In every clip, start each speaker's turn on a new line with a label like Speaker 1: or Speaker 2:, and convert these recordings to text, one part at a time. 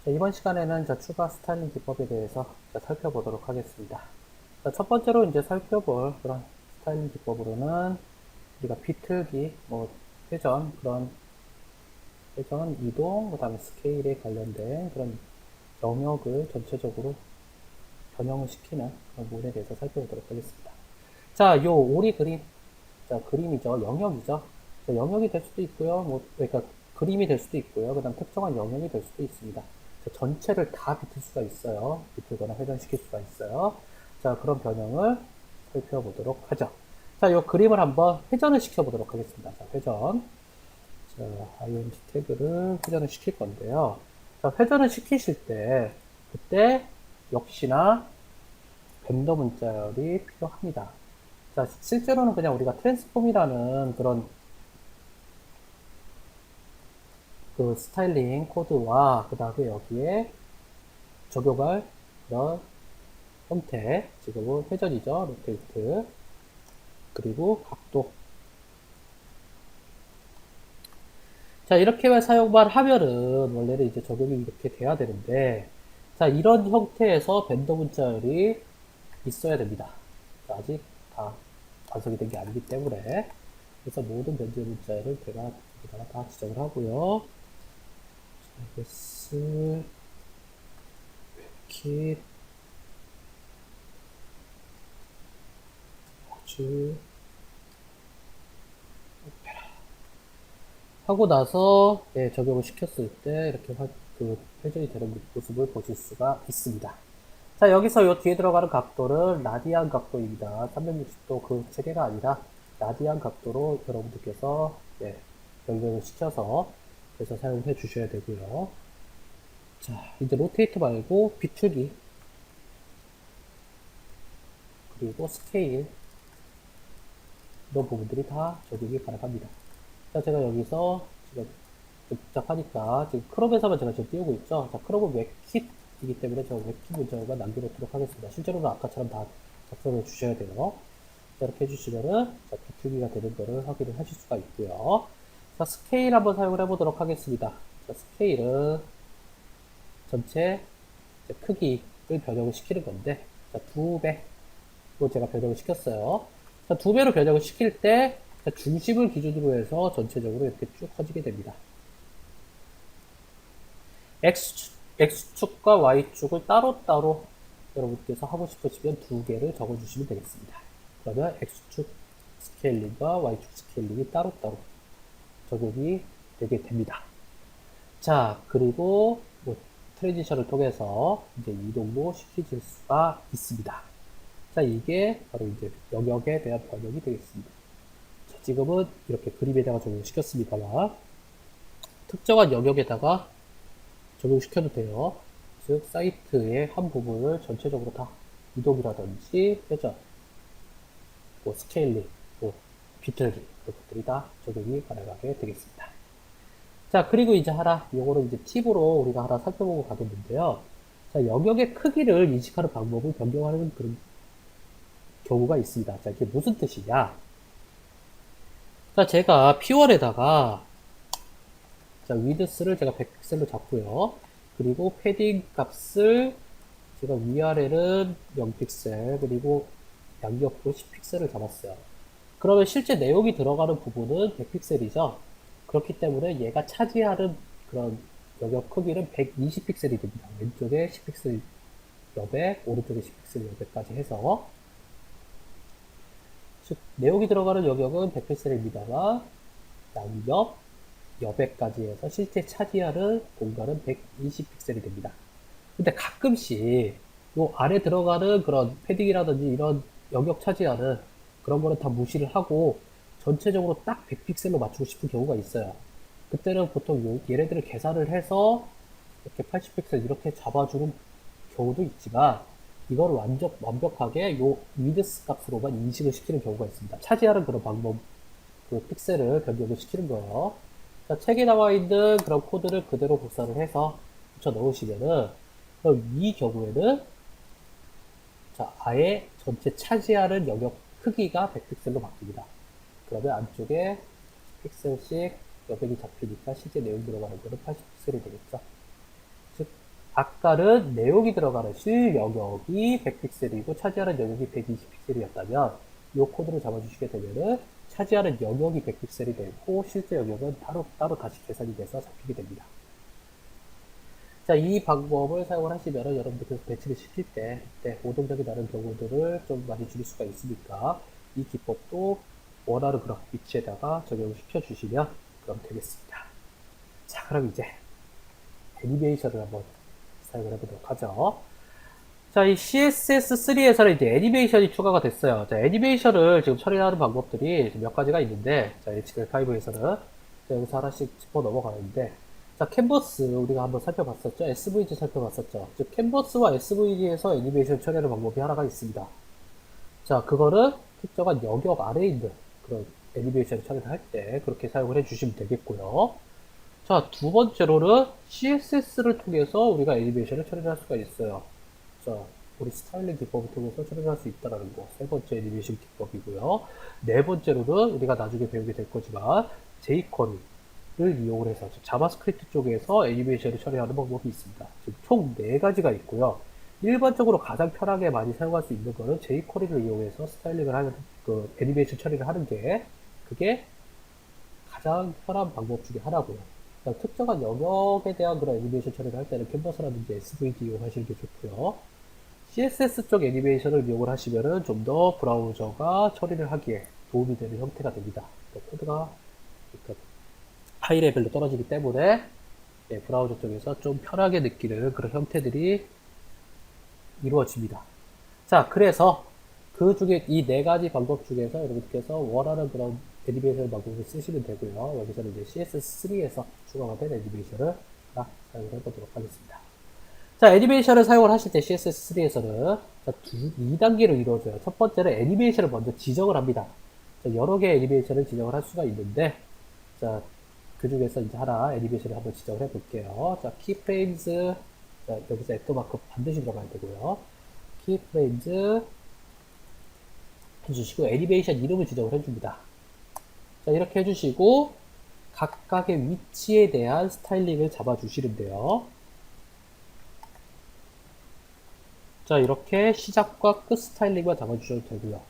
Speaker 1: 자, 이번 시간에는 추가 스타일링 기법에 대해서 살펴보도록 하겠습니다. 자, 첫 번째로 이제 살펴볼 그런 스타일링 기법으로는 우리가 비틀기, 회전, 이동, 그 다음에 스케일에 관련된 그런 영역을 전체적으로 변형을 시키는 그런 부분에 대해서 살펴보도록 하겠습니다. 자, 요 오리 그림, 자, 그림이죠. 영역이죠. 자, 영역이 될 수도 있고요. 그러니까 그림이 될 수도 있고요. 그 다음 특정한 영역이 될 수도 있습니다. 자, 전체를 다 비틀 수가 있어요. 비틀거나 회전시킬 수가 있어요. 자, 그런 변형을 살펴보도록 하죠. 자, 이 그림을 한번 회전을 시켜보도록 하겠습니다. 자, 회전. 자, ing 태그를 회전을 시킬 건데요. 자, 회전을 시키실 때, 그때 역시나 벤더 문자열이 필요합니다. 자, 실제로는 그냥 우리가 트랜스폼이라는 그런 그 스타일링 코드와 그 다음에 여기에 적용할 그런 형태, 지금은 회전이죠. 로테이트. 그리고 각도. 자, 이렇게만 사용만 하면은 원래는 이제 적용이 이렇게 돼야 되는데, 자, 이런 형태에서 벤더 문자열이 있어야 됩니다. 자, 아직 다 완성이 된 게 아니기 때문에. 그래서 모든 벤더 문자열을 제가 여기다가 다 지정을 하고요. s 킵 주 하고 나서 적용을 시켰을 때 이렇게 회전이 되는 모습을 보실 수가 있습니다. 자, 여기서 요 뒤에 들어가는 각도는 라디안 각도입니다. 360도 그 체계가 아니라 라디안 각도로 여러분들께서 변경을 시켜서 그래서 사용해 주셔야 되고요. 자, 이제 로테이트 말고 비추기 그리고 스케일 이런 부분들이 다 적용이 가능합니다. 자, 제가 여기서 지금 좀 복잡하니까 지금 크롬에서만 제가 지금 띄우고 있죠. 자, 크롬은 웹킷이기 때문에 저 웹킷 문자가 남겨놓도록 하겠습니다. 실제로는 아까처럼 다 작성해 주셔야 돼요. 자, 이렇게 해주시면은 자, 비추기가 되는 거를 확인을 하실 수가 있고요. 자, 스케일 한번 사용을 해보도록 하겠습니다. 자, 스케일은 전체 크기를 변형을 시키는 건데, 자, 2배로 제가 변형을 시켰어요. 자, 2배로 변형을 시킬 때, 자, 중심을 기준으로 해서 전체적으로 이렇게 쭉 커지게 됩니다. X축과 Y축을 따로따로 여러분께서 하고 싶으시면 2개를 적어주시면 되겠습니다. 그러면 X축 스케일링과 Y축 스케일링이 따로따로 적용이 되게 됩니다. 자, 그리고 트랜지션을 통해서 이제 이동도 시키실 수가 있습니다. 자, 이게 바로 이제 영역에 대한 변형이 되겠습니다. 자, 지금은 이렇게 그림에다가 적용시켰습니다만 특정한 영역에다가 적용시켜도 돼요. 즉, 사이트의 한 부분을 전체적으로 다 이동이라든지 회전, 스케일링, 비틀기 이런 것들이 다 적용이 가능하게 되겠습니다. 자, 그리고 이제 요거를 이제 팁으로 우리가 하나 살펴보고 가겠는데요. 자, 영역의 크기를 인식하는 방법을 변경하는 그런 경우가 있습니다. 자, 이게 무슨 뜻이냐? 자, 제가 P1에다가 자, 위드스를 제가 100픽셀로 잡고요. 그리고 패딩 값을 제가 위아래는 0픽셀, 그리고 양옆으로 10픽셀을 잡았어요. 그러면 실제 내용이 들어가는 부분은 100픽셀이죠. 그렇기 때문에 얘가 차지하는 그런 영역 크기는 120픽셀이 됩니다. 왼쪽에 10픽셀 여백, 오른쪽에 10픽셀 여백까지 해서 즉 내용이 들어가는 영역은 100픽셀입니다만 양옆, 여백까지 해서 실제 차지하는 공간은 120픽셀이 됩니다. 근데 가끔씩 요 안에 들어가는 그런 패딩이라든지 이런 영역 차지하는 그런 거는 다 무시를 하고 전체적으로 딱 100픽셀로 맞추고 싶은 경우가 있어요. 그때는 보통 얘네들을 계산을 해서 이렇게 80픽셀 이렇게 잡아주는 경우도 있지만 이걸 완벽하게 요 위드스 값으로만 인식을 시키는 경우가 있습니다. 차지하는 그런 방법, 그 픽셀을 변경을 시키는 거예요. 자, 책에 나와 있는 그런 코드를 그대로 복사를 해서 붙여 넣으시면은 그럼 이 경우에는 자, 아예 전체 차지하는 영역 크기가 100픽셀로 바뀝니다. 그러면 안쪽에 픽셀씩 여백이 잡히니까 실제 내용 들어가는 거는 80픽셀이 되겠죠. 즉 아까는 내용이 들어가는 실 영역이 100픽셀이고 차지하는 영역이 120픽셀이었다면 이 코드를 잡아주시게 되면은 차지하는 영역이 100픽셀이 되고 실제 영역은 따로 다시 계산이 돼서 잡히게 됩니다. 자, 이 방법을 사용을 하시면 여러분들께서 배치를 시킬 때 오동작이 나는 경우들을 좀 많이 줄일 수가 있으니까 이 기법도 원하는 그런 위치에다가 적용을 시켜주시면 그럼 되겠습니다. 자, 그럼 이제 애니메이션을 한번 사용을 해보도록 하죠. 자, 이 CSS3에서는 이제 애니메이션이 추가가 됐어요. 자, 애니메이션을 지금 처리하는 방법들이 몇 가지가 있는데, 자, HTML5에서는 여기서 하나씩 짚어 넘어가는데, 자, 캔버스 우리가 한번 살펴봤었죠. SVG 살펴봤었죠. 즉, 캔버스와 SVG에서 애니메이션 처리하는 방법이 하나가 있습니다. 자, 그거는 특정한 영역 아래에 있는 그런 애니메이션 처리를 할 때 그렇게 사용을 해주시면 되겠고요. 자, 두 번째로는 CSS를 통해서 우리가 애니메이션을 처리를 할 수가 있어요. 자, 우리 스타일링 기법을 통해서 처리를 할 수 있다는 거. 세 번째 애니메이션 기법이고요. 네 번째로는 우리가 나중에 배우게 될 거지만 jQuery를 이용을 해서 자바스크립트 쪽에서 애니메이션을 처리하는 방법이 있습니다. 총 네 가지가 있고요. 일반적으로 가장 편하게 많이 사용할 수 있는 거는 jQuery를 이용해서 스타일링을 하는 그 애니메이션 처리를 하는 게 그게 가장 편한 방법 중에 하나고요. 특정한 영역에 대한 그런 애니메이션 처리를 할 때는 캔버스라든지 SVG 이용하시는 게 좋고요. CSS 쪽 애니메이션을 이용을 하시면은 좀 더 브라우저가 처리를 하기에 도움이 되는 형태가 됩니다. 코드가 하이 레벨로 떨어지기 때문에 브라우저 쪽에서 좀 편하게 느끼는 그런 형태들이 이루어집니다. 자, 그래서 그 중에 이 네 가지 방법 중에서 여러분께서 원하는 그런 애니메이션 방법을 쓰시면 되고요. 여기서는 이제 CSS3에서 추가가 된 애니메이션을 사용을 해보도록 하겠습니다. 자, 애니메이션을 사용을 하실 때 CSS3에서는 2단계로 이루어져요. 첫 번째는 애니메이션을 먼저 지정을 합니다. 자, 여러 개의 애니메이션을 지정을 할 수가 있는데, 자, 그 중에서 이제 하나 애니메이션을 한번 지정을 해 볼게요. 자, 키프레임즈, 자, 여기서 앳도마크 반드시 들어가야 되고요. 키프레임즈 해주시고, 애니메이션 이름을 지정을 해줍니다. 자, 이렇게 해주시고, 각각의 위치에 대한 스타일링을 잡아주시는데요. 자, 이렇게 시작과 끝 스타일링만 잡아주셔도 되고요.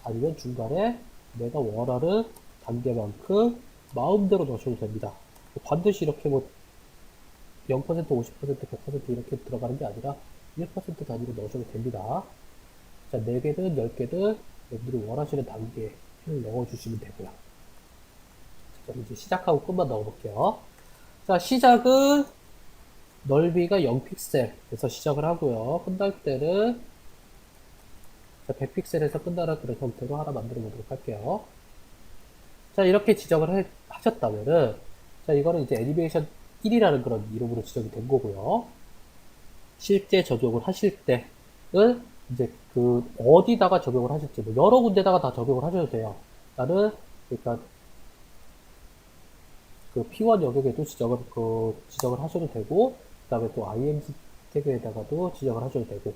Speaker 1: 아니면 중간에 내가 원하는 단계만큼 마음대로 넣으셔도 됩니다. 반드시 이렇게 뭐 0%, 50%, 100% 이렇게 들어가는 게 아니라 1% 단위로 넣으셔도 됩니다. 자, 4개든 10개든 여러분들이 원하시는 단계를 넣어주시면 되고요. 자, 이제 시작하고 끝만 넣어볼게요. 자, 시작은 넓이가 0픽셀에서 시작을 하고요. 끝날 때는 100픽셀에서 끝나는 그런 형태로 하나 만들어 보도록 할게요. 자, 이렇게 지정을 하셨다면은, 자, 이거는 이제 애니메이션 1이라는 그런 이름으로 지정이 된 거고요. 실제 적용을 하실 때는 이제 그 어디다가 적용을 하실지, 뭐 여러 군데다가 다 적용을 하셔도 돼요. 나는, 그러니까 그 P1 영역에도 지정을 하셔도 되고, 그 다음에 또 img 태그에다가도 지정을 하셔도 되고,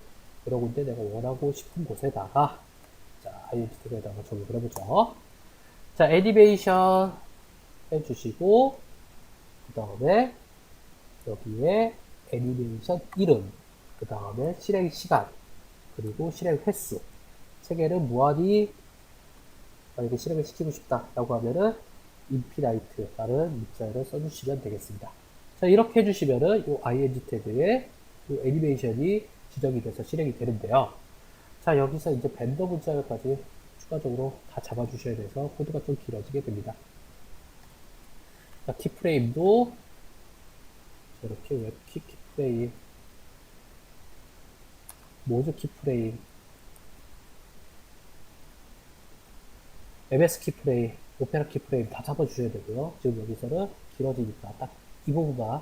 Speaker 1: 여러 군데 내가 원하고 싶은 곳에다가, 자, img 태그에다가 적용을 해보죠. 자, 애니메이션 해주시고, 그 다음에 여기에 애니메이션 이름, 그 다음에 실행 시간, 그리고 실행 횟수. 세 개를 무한히 만약에 실행을 시키고 싶다라고 하면은 infinite라는 문자를 써주시면 되겠습니다. 자, 이렇게 해주시면은 이 ing 태그에 이 애니메이션이 지정이 돼서 실행이 되는데요. 자, 여기서 이제 벤더 문자열까지 추가적으로 다 잡아주셔야 돼서 코드가 좀 길어지게 됩니다. 자, 키프레임도 이렇게 웹키 키프레임, 모즈 키프레임, MS 키프레임, 오페라 키프레임 다 잡아주셔야 되고요. 지금 여기서는 길어지니까 딱 이 부분만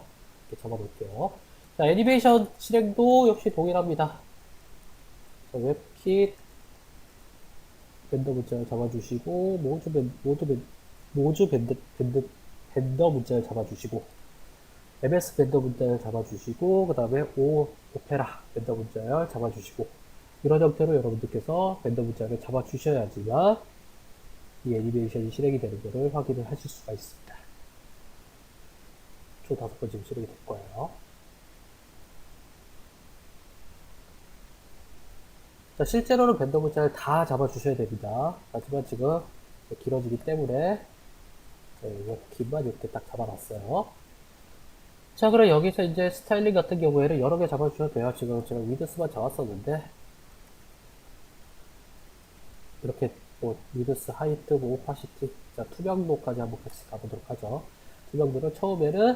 Speaker 1: 이렇게 잡아볼게요. 자, 애니메이션 실행도 역시 동일합니다. 자, 웹킷 벤더 문자를 잡아주시고, 모즈 벤더 문자를 잡아주시고, MS 벤더 문자를 잡아주시고, 그 다음에 오페라 벤더 문자를 잡아주시고, 이런 형태로 여러분들께서 벤더 문자를 잡아주셔야지만 이 애니메이션이 실행이 되는 것을 확인을 하실 수가 있습니다. 총 5번 지금 실행이 될 거예요. 자, 실제로는 밴더 문자를 다 잡아주셔야 됩니다. 하지만 지금 길어지기 때문에 여기만 이렇게 딱 잡아놨어요. 자, 그럼 여기서 이제 스타일링 같은 경우에는 여러 개 잡아주셔도 돼요. 지금 제가 위드스만 잡았었는데 이렇게 뭐 위드스, 하이트, 뭐 오파시티, 자, 투명도까지 한번 같이 가보도록 하죠. 투명도를 처음에는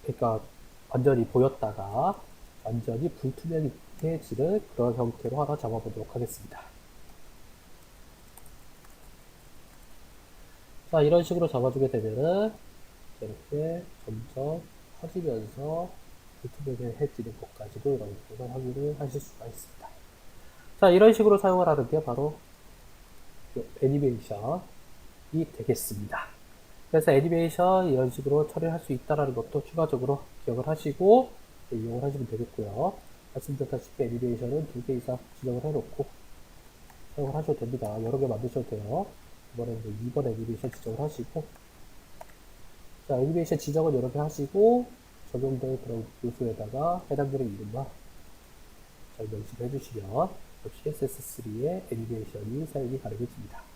Speaker 1: 그러니까 완전히 보였다가 완전히 불투명해지는 그런 형태로 하나 잡아보도록 하겠습니다. 자, 이런 식으로 잡아주게 되면은 이렇게 점점 커지면서 불투명해지는 것까지도 여러분께서 확인을 하실 수가 있습니다. 자, 이런 식으로 사용을 하는 게 바로 애니메이션이 되겠습니다. 그래서 애니메이션 이런 식으로 처리할 수 있다는 것도 추가적으로 기억을 하시고 이용을 하시면 되겠고요. 말씀드렸다시피 애니메이션은 2개 이상 지정을 해놓고 사용을 하셔도 됩니다. 여러 개 만드셔도 돼요. 이번에는 2번 애니메이션 지정을 하시고, 자, 애니메이션 지정은 여러 개 하시고 적용될 그런 요소에다가 해당되는 이름만 잘 명시를 해주시면 CSS3의 애니메이션이 사용이 가능해집니다.